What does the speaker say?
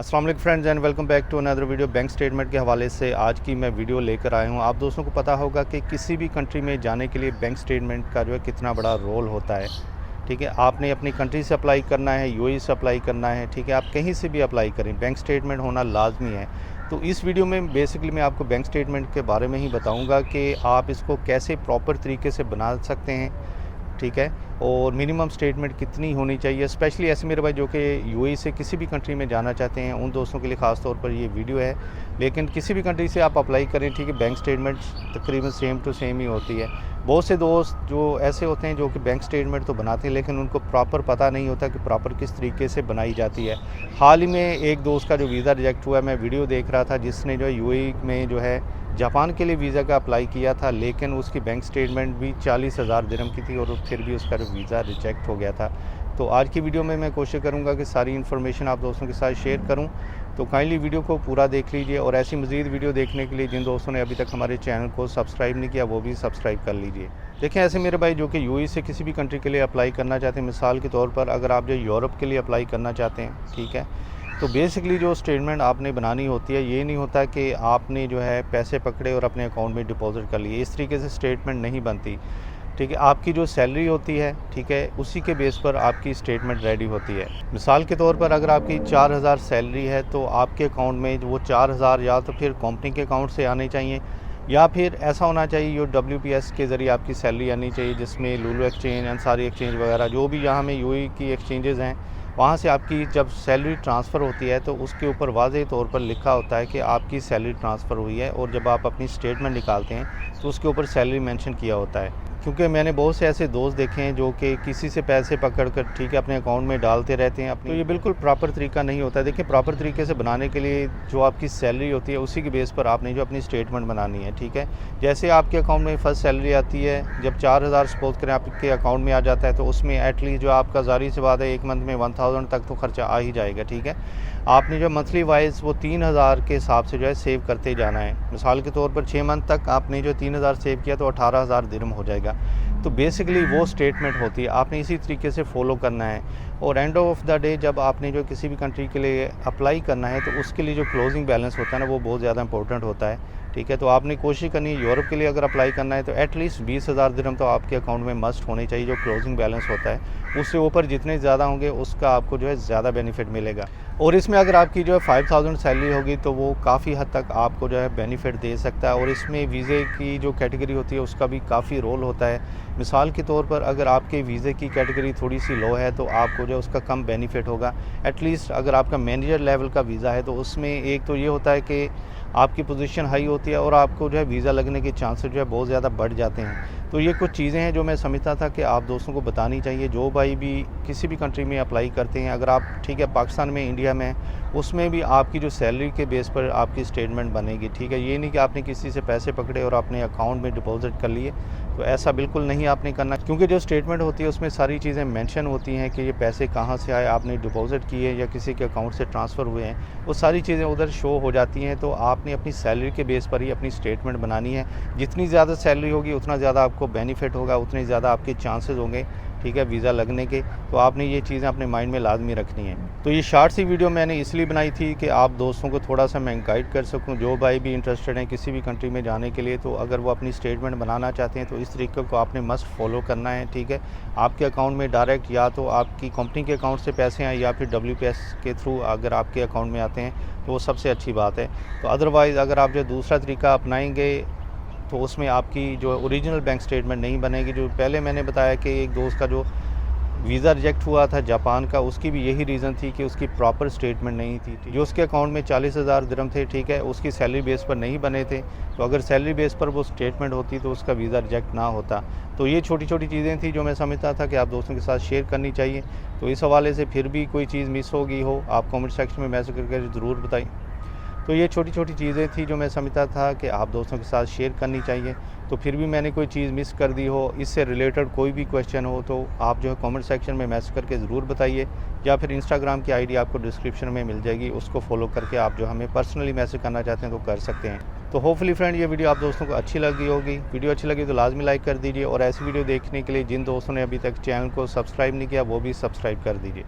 अस्सलाम वालेकुम friends and welcome back to another video. Bank statement के हवाले से आज की मैं वीडियो लेकर आया हूँ। आप दोस्तों को पता होगा कि किसी भी कंट्री में जाने के लिए बैंक स्टेटमेंट का जो है कितना बड़ा रोल होता है। ठीक है, आपने अपनी कंट्री से अप्लाई करना है, यूएई से अप्लाई करना है, ठीक है, आप कहीं से भी अप्लाई करें, बैंक स्टेटमेंट होना लाजमी है। तो इस वीडियो में बेसिकली मैं आपको बैंक स्टेटमेंट के बारे में ही बताऊँगा कि आप इसको कैसे प्रॉपर तरीके से बना सकते हैं, ठीक है, और मिनिमम स्टेटमेंट कितनी होनी चाहिए। स्पेशली ऐसे मेरे भाई जो कि यूएई से किसी भी कंट्री में जाना चाहते हैं, उन दोस्तों के लिए ख़ास तौर पर ये वीडियो है। लेकिन किसी भी कंट्री से आप अप्लाई करें, ठीक है, बैंक स्टेटमेंट तकरीबन सेम टू सेम ही होती है। बहुत से दोस्त जो ऐसे होते हैं जो कि बैंक स्टेटमेंट तो बनाते हैं लेकिन उनको प्रॉपर पता नहीं होता कि प्रॉपर किस तरीके से बनाई जाती है। हाल ही में एक दोस्त का जो वीज़ा रिजेक्ट हुआ, मैं वीडियो देख रहा था, जिसने जो है यूएई में जो है जापान के लिए वीज़ा का अप्लाई किया था, लेकिन उसकी बैंक स्टेटमेंट भी 40,000 दिरहम की थी और फिर भी उसका वीज़ा रिजेक्ट हो गया था। तो आज की वीडियो में मैं कोशिश करूंगा कि सारी इन्फॉर्मेशन आप दोस्तों के साथ शेयर करूं, तो काइंडली वीडियो को पूरा देख लीजिए। और ऐसी मज़ीद वीडियो देखने के लिए जिन दोस्तों ने अभी तक हमारे चैनल को सब्सक्राइब नहीं किया वो भी सब्सक्राइब कर लीजिए। देखें, ऐसे मेरे भाई जो कि यूएई से किसी भी कंट्री के लिए अप्लाई करना चाहते हैं, मिसाल के तौर पर अगर आप जो यूरोप के लिए अप्लाई करना चाहते हैं, ठीक है, तो बेसिकली जो स्टेटमेंट आपने बनानी होती है, ये नहीं होता कि आपने जो है पैसे पकड़े और अपने अकाउंट में डिपॉजिट कर लिए, इस तरीके से स्टेटमेंट नहीं बनती। ठीक है, आपकी जो सैलरी होती है, ठीक है, उसी के बेस पर आपकी स्टेटमेंट रेडी होती है। मिसाल के तौर पर अगर आपकी 4,000 सैलरी है तो आपके अकाउंट में वो 4,000 या तो फिर कंपनी के अकाउंट से आने चाहिए, या फिर ऐसा होना चाहिए जो WPS के ज़रिए आपकी सैलरी आनी चाहिए, जिसमें लुलु एक्सचेंज, अंसारी एक्सचेंज वगैरह जो भी यहाँ में यूएई की एक्सचेंजेज़ हैं, वहाँ से आपकी जब सैलरी ट्रांसफ़र होती है तो उसके ऊपर वाज़ेह तौर पर लिखा होता है कि आपकी सैलरी ट्रांसफ़र हुई है। और जब आप अपनी स्टेटमेंट निकालते हैं तो उसके ऊपर सैलरी मेंशन किया होता है। क्योंकि मैंने बहुत से ऐसे दोस्त देखे हैं जो कि किसी से पैसे पकड़ कर, ठीक है, अपने अकाउंट में डालते रहते हैं अपने, तो ये बिल्कुल प्रॉपर तरीका नहीं होता है। देखिए, प्रॉपर तरीके से बनाने के लिए जो आपकी सैलरी होती है उसी के बेस पर आपने जो अपनी स्टेटमेंट बनानी है, ठीक है। जैसे आपके अकाउंट में फर्स्ट सैलरी आती है, जब 4,000 सपोज करें आपके अकाउंट में आ जाता है, तो उसमें एटलीस्ट जो आपका ज़ाहिर सी बात है एक मंथ में 1,000 तक तो खर्चा आ ही जाएगा, ठीक है। आपने जो मंथली वाइज वो 3,000 के हिसाब से जो है सेव करते जाना है। मिसाल के तौर पर 6 मंथ तक आपने जो 3,000 सेव किया तो 18,000 दिरहम हो जाएगा। तो बेसिकली वो स्टेटमेंट होती है, आपने इसी तरीके से फॉलो करना है। और एंड ऑफ द डे जब आपने जो किसी भी कंट्री के लिए अप्लाई करना है तो उसके लिए जो क्लोजिंग बैलेंस होता है ना, वो बहुत ज़्यादा इंपॉर्टेंट होता है, ठीक है। तो आपने कोशिश करनी है, यूरोप के लिए अगर अप्लाई करना है तो एटलीस्ट 20,000 दिरहम तो आपके अकाउंट में मस्ट होने चाहिए जो क्लोजिंग बैलेंस होता है। उससे ऊपर जितने ज़्यादा होंगे उसका आपको जो है ज़्यादा बेनिफिट मिलेगा। और इसमें अगर आपकी जो है 5,000 सैलरी होगी तो वो काफ़ी हद तक आपको जो है बेनिफिट दे सकता है। और इसमें वीज़े की जो कैटेगरी होती है उसका भी काफ़ी रोल होता है। मिसाल के तौर पर अगर आपके वीज़े की कैटेगरी थोड़ी सी लो है तो आपको जो है उसका कम बेनिफिट होगा। एटलीस्ट अगर आपका मैनेजर लेवल का वीज़ा है तो उसमें एक तो ये होता है कि आपकी पोजीशन हाई होती है और आपको जो है वीज़ा लगने के चांसेस जो है बहुत ज़्यादा बढ़ जाते हैं। तो ये कुछ चीज़ें हैं जो मैं समझता था कि आप दोस्तों को बतानी चाहिए जो भाई भी किसी भी कंट्री में अप्लाई करते हैं। अगर आप, ठीक है, पाकिस्तान में, इंडिया में, उसमें भी आपकी जो सैलरी के बेस पर आपकी स्टेटमेंट बनेगी, ठीक है। ये नहीं कि आपने किसी से पैसे पकड़े और अपने अकाउंट में डिपॉजिट कर लिए, तो ऐसा बिल्कुल नहीं आपने करना। क्योंकि जो स्टेटमेंट होती है उसमें सारी चीज़ें मेंशन होती हैं कि ये पैसे कहाँ से आए, आपने डिपॉजिट किए या किसी के अकाउंट से ट्रांसफ़र हुए हैं, वो सारी चीज़ें उधर शो हो जाती हैं। तो आपने अपनी सैलरी के बेस पर ही अपनी स्टेटमेंट बनानी है। जितनी ज़्यादा सैलरी होगी उतना ज़्यादा आपको बेनिफिट होगा, उतने ज़्यादा आपके चांसेस होंगे, ठीक है, वीज़ा लगने के। तो आपने ये चीज़ें अपने माइंड में लाजमी रखनी है। तो ये शॉर्ट सी वीडियो मैंने इसलिए बनाई थी कि आप दोस्तों को थोड़ा सा मैं गाइड कर सकूं, जो भाई भी इंटरेस्टेड हैं किसी भी कंट्री में जाने के लिए। तो अगर वो अपनी स्टेटमेंट बनाना चाहते हैं तो इस तरीके को आपने मस्ट फॉलो करना है, ठीक है। आपके अकाउंट में डायरेक्ट या तो आपकी कंपनी के अकाउंट से पैसे आए या फिर WPS के थ्रू अगर आपके अकाउंट में आते हैं तो वो सबसे अच्छी बात है। तो अदरवाइज़ अगर आप जो दूसरा तरीका अपनाएंगे तो उसमें आपकी जो ओरिजिनल बैंक स्टेटमेंट नहीं बनेगी। जो पहले मैंने बताया कि एक दोस्त का जो वीज़ा रिजेक्ट हुआ था जापान का, उसकी भी यही रीज़न थी कि उसकी प्रॉपर स्टेटमेंट नहीं थी। जो उसके अकाउंट में 40,000 दिरहम थे, ठीक है, उसकी सैलरी बेस पर नहीं बने थे। तो अगर सैलरी बेस पर वो स्टेटमेंट होती तो उसका वीज़ा रिजेक्ट ना होता। तो ये छोटी छोटी चीज़ें थी जो मैं समझता था कि आप दोस्तों के साथ शेयर करनी चाहिए। तो इस हवाले से फिर भी कोई चीज़ मिस हो गई हो, आप कॉमेंट सेक्शन में मैसेज करके ज़रूर बताएं। तो ये छोटी छोटी चीज़ें थी जो मैं समझता था कि आप दोस्तों के साथ शेयर करनी चाहिए। तो फिर भी मैंने कोई चीज़ मिस कर दी हो, इससे रिलेटेड कोई भी क्वेश्चन हो तो आप जो है कमेंट सेक्शन में मैसेज करके ज़रूर बताइए, या फिर इंस्टाग्राम की आईडी आपको डिस्क्रिप्शन में मिल जाएगी, उसको फॉलो करके आप जो हमें पर्सनली मैसेज करना चाहते हैं तो कर सकते हैं। तो होपफुली फ्रेंड ये वीडियो आप दोस्तों को अच्छी लगी होगी। वीडियो अच्छी लगी तो लाजमी लाइक कर दीजिए, और ऐसी वीडियो देखने के लिए जिन दोस्तों ने अभी तक चैनल को सब्सक्राइब नहीं किया वो भी सब्सक्राइब कर दीजिए।